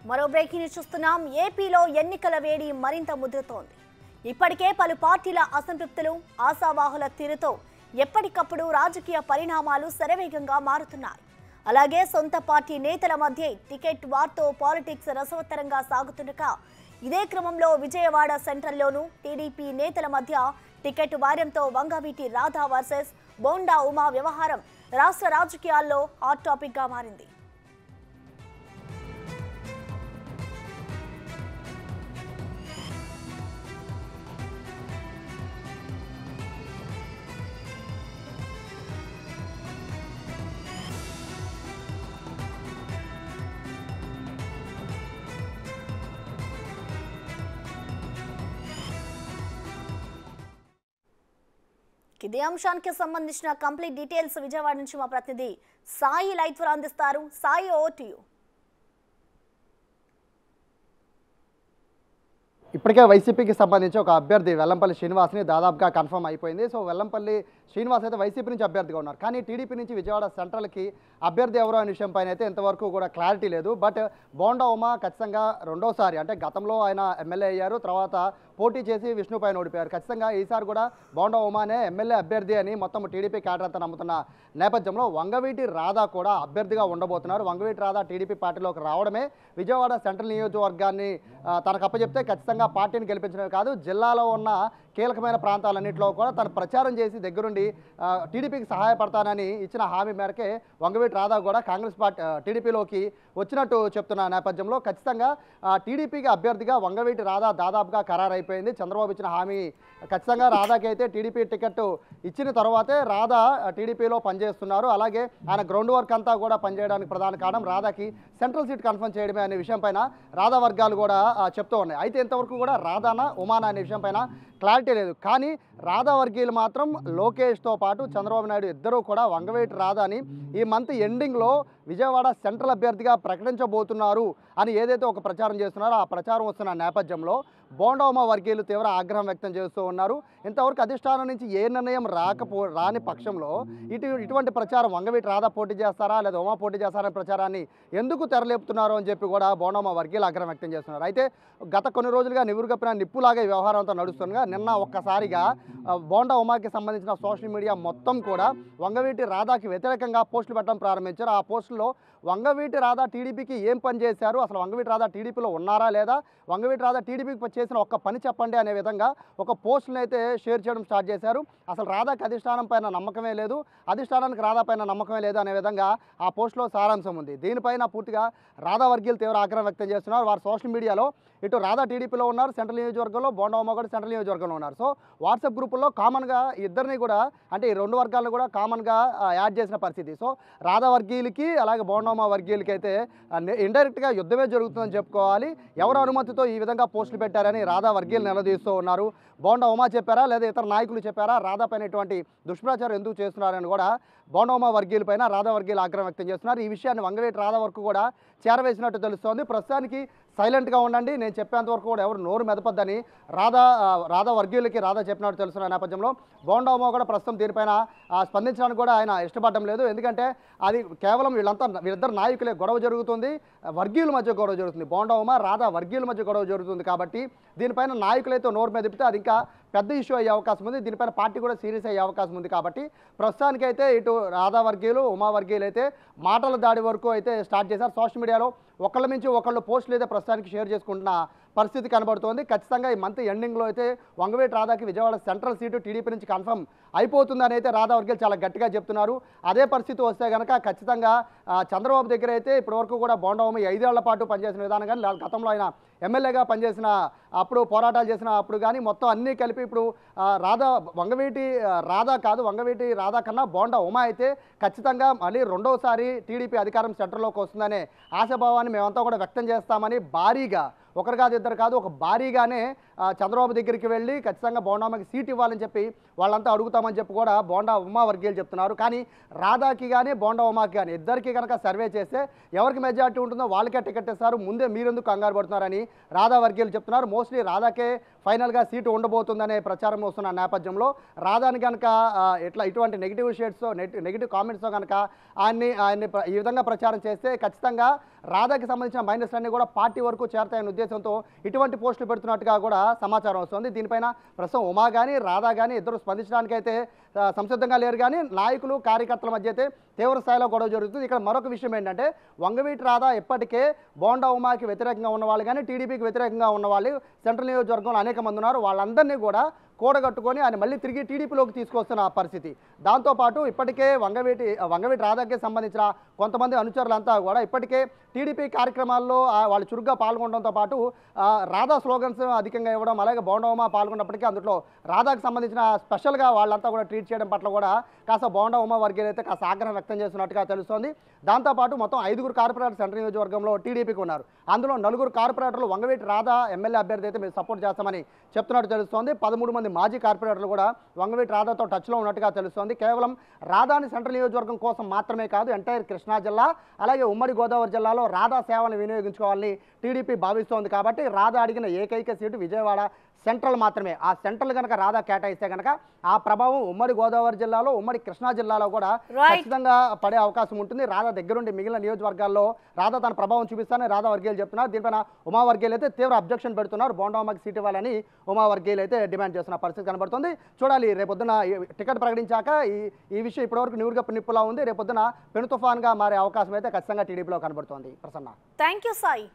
మరో breaking news చూస్తున్నాం. ఏపీలో ఎన్నికల వేడి మరింత ముదురుతోంది. ఇప్పటికే పలు పార్టీల అసంతృప్తులు, ఆశావాహుల తీరుతో ఎప్పటికప్పుడు రాజకీయ పరిణామాలు శరవేగంగా మారుతున్నాయి. అలాగే సొంత పార్టీ నేతల మధ్య టికెట్ వార్తో పాలిటిక్స్ రసవత్తరంగా సాగుతుండగా ఇదే క్రమంలో విజయవాడ సెంట్రల్లోనూ టీడీపీ నేతల మధ్య టికెట్ వార్యంతో వంగవీటి రాధా వర్సెస్ బోండా ఉమా వ్యవహారం రాష్ట్ర రాజకీయాల్లో హాట్ టాపిక్ గా మారింది. ఇదే అంశానికి సంబంధించిన కంప్లీట్ డీటెయిల్స్ విజయవాడ నుంచి మా ప్రతినిధి సాయి లైవ్ అందిస్తారు. Sai, over to you. ఇప్పటికే వైసీపీకి సంబంధించి ఒక అభ్యర్థి వెల్లంపల్లి శ్రీనివాస్ని దాదాపుగా కన్ఫర్మ్ అయిపోయింది. సో వెల్లంపల్లి శ్రీనివాస్ అయితే వైసీపీ నుంచి అభ్యర్థిగా ఉన్నారు. కానీ టీడీపీ నుంచి విజయవాడ సెంట్రల్కి అభ్యర్థి ఎవరో అనే విషయం పైన అయితే ఇంతవరకు కూడా క్లారిటీ లేదు. బట్ బోండా ఉమా ఖచ్చితంగా రెండోసారి, అంటే గతంలో ఆయన ఎమ్మెల్యే అయ్యారు, తర్వాత పోటీ చేసి విష్ణు పైన ఓడిపోయారు. ఖచ్చితంగా ఈసారి కూడా బోండా ఉమానే ఎమ్మెల్యే అభ్యర్థి అని మొత్తం టీడీపీ క్యాడర్ అంతా నమ్ముతున్న నేపథ్యంలో వంగవీటి రాధా కూడా అభ్యర్థిగా ఉండబోతున్నారు. వంగవీటి రాధా టీడీపీ పార్టీలోకి రావడమే విజయవాడ సెంట్రల్ నియోజకవర్గాన్ని తనకు అప్పచెప్తే ఖచ్చితంగా పార్టీని గెలిపించడమే కాదు, జిల్లాలో ఉన్న కీలకమైన ప్రాంతాలన్నింటిలో కూడా తను ప్రచారం చేసి దగ్గరుండి టీడీపీకి సహాయపడతానని ఇచ్చిన హామీ మేరకే వంగవీటి రాధా కూడా కాంగ్రెస్ పార్టీ టీడీపీలోకి వచ్చినట్టు చెప్తున్న నేపథ్యంలో ఖచ్చితంగా టీడీపీకి అభ్యర్థిగా వంగవీటి రాధా దాదాపుగా ఖరారైపోయింది. చంద్రబాబు ఇచ్చిన హామీ ఖచ్చితంగా రాధాకి అయితే టీడీపీ టికెట్ ఇచ్చిన తర్వాతే రాధా టీడీపీలో పనిచేస్తున్నారు. అలాగే ఆయన గ్రౌండ్ వర్క్ అంతా కూడా పనిచేయడానికి ప్రధాన కారణం రాధాకి సెంట్రల్ సీట్ కన్ఫర్మ్ చేయడమే అనే విషయం పైన రాధా వర్గాలు కూడా చెప్తూ ఉన్నాయి. అయితే ఇంతవరకు కూడా రాధానా ఉమానా అనే విషయం పైన క్లారిటీ లేదు. కానీ రాధా వర్గీయులు మాత్రం లోకేష్తో పాటు చంద్రబాబు నాయుడు ఇద్దరూ కూడా వంగవీటి రాధాని ఈ మంత్ ఎండింగ్లో విజయవాడ సెంట్రల్ అభ్యర్థిగా ప్రకటించబోతున్నారు అని ఏదైతే ఒక ప్రచారం చేస్తున్నారో ఆ ప్రచారం వస్తున్న నేపథ్యంలో బోండా ఉమా వర్గీయులు తీవ్ర ఆగ్రహం వ్యక్తం చేస్తూ ఉన్నారు. ఇంతవరకు అధిష్టానం నుంచి ఏ నిర్ణయం రాని పక్షంలో ఇటువంటి ప్రచారం వంగవీటి రాధా పోటీ చేస్తారా లేదా ఉమా పోటీ చేస్తారనే ప్రచారాన్ని ఎందుకు తెరలేపుతున్నారు అని చెప్పి కూడా బోండా ఉమా వర్గీయులు ఆగ్రహం వ్యక్తం చేస్తున్నారు. అయితే గత కొన్ని రోజులుగా నివురుగప్పిన నిప్పులాగా ఈ వ్యవహారం అంతా నడుస్తుండగా నిన్న ఒక్కసారిగా బోండా ఉమాకి సంబంధించిన సోషల్ మీడియా మొత్తం కూడా వంగవీటి రాధాకి వ్యతిరేకంగా పోస్టులు పెట్టడం ప్రారంభించారు. ఆ పోస్టుల్లో వంగవీటి రాధా టీడీపీకి ఏం పని చేశారు, అసలు వంగవీటి రాధా టీడీపీలో ఉన్నారా లేదా, వంగవీటి రాధా టీడీపీకి చేసిన ఒక్క పని చెప్పండి అనే విధంగా ఒక పోస్టులను అయితే షేర్ చేయడం స్టార్ట్ చేశారు. అసలు రాధాకి అధిష్టానం పైన నమ్మకమే లేదు, అధిష్టానానికి రాధా పైన నమ్మకమే లేదు అనే విధంగా ఆ పోస్టులో సారాంశం ఉంది. దీనిపైన పూర్తిగా రాధా వర్గీయులు తీవ్ర ఆగ్రహం వ్యక్తం చేస్తున్నారు. వారు సోషల్ మీడియాలో ఇటు రాధా టీడీపీలో ఉన్నారు సెంట్రల్ నియోజకవర్గంలో, బోండా ఉమా కూడా సెంట్రల్ నియోజకవర్గంలో ఉన్నారు. సో వాట్సాప్ గ్రూపుల్లో కామన్గా ఇద్దరిని కూడా, అంటే ఈ రెండు వర్గాలను కూడా కామన్గా యాడ్ చేసిన పరిస్థితి. సో రాధా వర్గీయులకి అలాగే బోండా ఉమా వర్గీయులకి అయితే ఇండైరెక్ట్గా యుద్ధమే జరుగుతుందని చెప్పుకోవాలి. ఎవరు అనుమతితో ఈ విధంగా పోస్టులు పెట్టారని రాధా వర్గీయులు నిలదీస్తూ ఉన్నారు. బోండా ఉమా చెప్పారా లేదా ఇతర నాయకులు చెప్పారా, రాధా పైన ఇటువంటి దుష్ప్రచారం ఎందుకు చేస్తున్నారని కూడా బోండా ఉమా వర్గీయుల పైన రాధా వర్గీయులు ఆగ్రహం వ్యక్తం చేస్తున్నారు. ఈ విషయాన్ని వంగవీటి రాధా వరకు కూడా చేరవేసినట్టు తెలుస్తోంది. ప్రస్తుతానికి సైలెంట్గా ఉండండి, నేను చెప్పేంత వరకు కూడా ఎవరు నోరు మెదపద్దని రాధా వర్గీయులకి రాధా చెప్పినట్టు తెలుస్తున్న నేపథ్యంలో బోండా ఉమా కూడా ప్రస్తుతం దీనిపైన స్పందించడానికి కూడా ఆయన ఇష్టపడడం లేదు. ఎందుకంటే అది కేవలం వీళ్ళిద్దరు నాయకులే గొడవ జరుగుతుంది, వర్గీయుల మధ్య గొడవ జరుగుతుంది, బోండా ఉమా రాధా వర్గీయుల మధ్య గొడవ జరుగుతుంది. కాబట్టి దీనిపైన నాయకులైతే నోరు మెదిపితే అది ఇంకా పెద్ద ఇష్యూ అయ్యే అవకాశం ఉంది. దీనిపైన పార్టీ కూడా సీరియస్ అయ్యే అవకాశం ఉంది. కాబట్టి ప్రస్తుతానికైతే ఇటు రాధా వర్గీయులు ఉమా వర్గీయులు అయితే మాటల దాడి వరకు అయితే స్టార్ట్ చేశారు. సోషల్ మీడియాలో ఒకళ్ళ మించి ఒకళ్ళు పోస్టులు అయితే ప్రస్తుతానికి షేర్ చేసుకుంటున్న పరిస్థితి కనబడుతోంది. ఖచ్చితంగా ఈ మంత్ ఎండింగ్లో అయితే వంగవీటి రాధాకి విజయవాడ సెంట్రల్ సీటు టీడీపీ నుంచి కన్ఫర్మ్ అయిపోతుందని అయితే రాధా వర్గీయులు చాలా గట్టిగా చెప్తున్నారు. అదే పరిస్థితి వస్తే కనుక ఖచ్చితంగా చంద్రబాబు దగ్గర అయితే ఇప్పటివరకు కూడా బోండా ఉమా 5 ఏళ్ల పాటు పనిచేసిన విధానం కానీ, గతంలో ఆయన ఎమ్మెల్యేగా పనిచేసిన అప్పుడు పోరాటాలు చేసిన అప్పుడు కానీ మొత్తం అన్నీ కలిపి ఇప్పుడు వంగవీటి రాధా కన్నా బోండా ఉమా అయితే ఖచ్చితంగా మళ్ళీ రెండోసారి టీడీపీ అధికారం సెంటర్లోకి వస్తుందనే ఆశాభావాన్ని మేమంతా కూడా వ్యక్తం చేస్తామని భారీగా, ఒకరు కాదు ఇద్దరు కాదు, ఒక భారీగానే చంద్రబాబు దగ్గరికి వెళ్ళి ఖచ్చితంగా బోండామ్మకి సీట్ ఇవ్వాలని చెప్పి వాళ్ళంతా అడుగుతామని చెప్పి కూడా బోండా ఉమా వర్గీయులు చెప్తున్నారు. కానీ రాధాకి కానీ బోండా ఉమాకి కానీ ఇద్దరికి కనుక సర్వే చేస్తే ఎవరికి మెజార్టీ ఉంటుందో వాళ్ళకే టికెట్ ఇస్తారు, ముందే మీరెందుకు కంగారు పడుతున్నారని రాధా వర్గీయులు చెప్తున్నారు. మోస్ట్లీ రాధాకే ఫైనల్గా సీటు ఉండబోతుందనే ప్రచారం వస్తున్న నేపథ్యంలో రాధాని కనుక ఇటువంటి నెగిటివ్ షేడ్స్తో నెగిటివ్ కామెంట్స్తో కనుక ఆయన్ని ఈ విధంగా ప్రచారం చేస్తే ఖచ్చితంగా రాధాకి సంబంధించిన మైనస్ అన్ని కూడా పార్టీ వరకు చేరతాయనే ఉద్దేశంతో ఇటువంటి పోస్టులు పెడుతున్నట్టుగా కూడా సమాచారం వస్తుంది. దీనిపైన ప్రస్తుతం ఉమా కానీ రాధా కానీ ఇద్దరు స్పందించడానికైతే సంసిద్ధంగా లేరు. కానీ నాయకులు కార్యకర్తల మధ్య అయితే తీవ్ర స్థాయిలో గొడవ జరుగుతుంది. ఇక్కడ మరొక విషయం ఏంటంటే వంగవీటి రాధా ఇప్పటికే బోండా ఉమాకి వ్యతిరేకంగా ఉన్నవాళ్ళు కానీ టీడీపీకి వ్యతిరేకంగా ఉన్నవాళ్ళు సెంట్రల్ నియోజకవర్గంలో అనేక మంది ఉన్నారు. వాళ్ళందరినీ కూడా కూడగట్టుకొని ఆయన మళ్ళీ తిరిగి టీడీపీలోకి తీసుకొస్తున్న పరిస్థితి. దాంతోపాటు ఇప్పటికే వంగవీటి రాధాకి సంబంధించిన కొంతమంది అనుచరులంతా కూడా ఇప్పటికే టీడీపీ కార్యక్రమాల్లో వాళ్ళు చురుగ్గా పాల్గొనడంతో పాటు రాధా స్లోగన్స్ అధికంగా ఇవ్వడం, అలాగే బోండా ఉమా పాల్గొన్నప్పటికీ అందులో రాధాకి సంబంధించిన స్పెషల్గా వాళ్ళంతా కూడా ట్రీట్ చేయడం పట్ల కూడా కాస్త బోండా ఉమా వర్గీయులు అయితే కాస్త ఆగ్రహం వ్యక్తం చేస్తున్నట్టుగా తెలుస్తోంది. దాంతోపాటు మొత్తం 5 కార్పొరేటర్ సెంట్రల్ నియోజకవర్గంలో టీడీపీకి ఉన్నారు. అందులో 4 కార్పొరేటర్లు వంగవీటి రాధా ఎమ్మెల్యే అభ్యర్థి అయితే మేము సపోర్ట్ చేస్తామని చెప్తున్నట్టు తెలుస్తోంది. 13 మంది మాజీ కార్పొరేటర్లు కూడా వంగవీటి రాధాతో టచ్లో ఉన్నట్టుగా తెలుస్తోంది. కేవలం రాధాని సెంట్రల్ నియోజకవర్గం కోసం మాత్రమే కాదు, ఎంటైర్ కృష్ణా జిల్లా అలాగే ఉమ్మడి గోదావరి జిల్లాలో రాధా సేవలను వినియోగించుకోవాలని టీడీపీ భావిస్తోంది. కాబట్టి రాధా అడిగిన ఏకైక సీటు విజయవాడ సెంట్రల్ మాత్రమే. ఆ సెంట్రల్ కనుక రాధా కేటాయిస్తే కనుక ఆ ప్రభావం ఉమ్మడి గోదావరి జిల్లాలో ఉమ్మడి కృష్ణా జిల్లాలో కూడా ఖచ్చితంగా పడే అవకాశం ఉంటుంది. రాధా దగ్గరుండి మిగిలిన నియోజకవర్గాల్లో రాధా తన ప్రభావం చూపిస్తానని రాధా వర్గీయులు చెప్తున్నారు. దీనిపైన ఉమా వర్గీయులు అయితే తీవ్ర అబ్జెక్షన్ పెడుతున్నారు. బోండా ఉమాకి సీట్ ఇవ్వాలని ఉమా వర్గీయులు అయితే డిమాండ్ చేస్తున్న పరిస్థితి కనబడుతుంది. చూడాలి రేపొద్దున టికెట్ ప్రకటించాక ఈ విషయం ఇప్పటివరకు నిప్పులా ఉంది. రేపొద్దున పెను తుఫాన్గా మారే అవకాశం అయితే ఖచ్చితంగా టీడీపీలో కనబడుతోంది. Prasanna, thank you Sai.